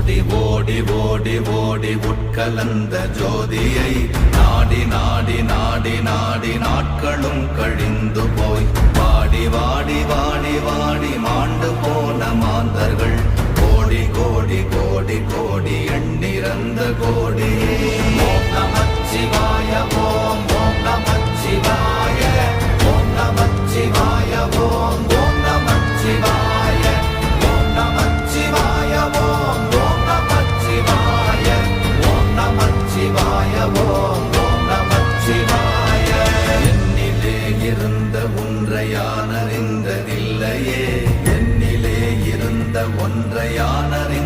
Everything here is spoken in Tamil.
ஓடி ஓடி ஓடி ஓடி உட்கலந்த ஜோதியை நாடி நாடி நாடி நாடி நாட்களும் கழிந்து போய் வாடி வாடி வாடி வாடி மாண்டு போன மாந்தர்கள் கோடி கோடி கோடி கோடி எண்ணிறந்த கோடி. ஓம் நமச்சிவாய ஓம் ஓம் நமச்சிவாய ஓம் நமச்சிவாய ஓம் ஓம் நமச்சிவாய ஓம் நமச்சிவாய ஓம் ஓம் நமச்சிவாய ஓம் நமச்சிவாய ஓம் ஓம் நமச்சிவாய. என்னிலே இருந்த ஒன்றை யான் அறிந்ததில்லையே, என்னிலே இருந்த ஒன்றை யான் அறிந்ததில்லையே,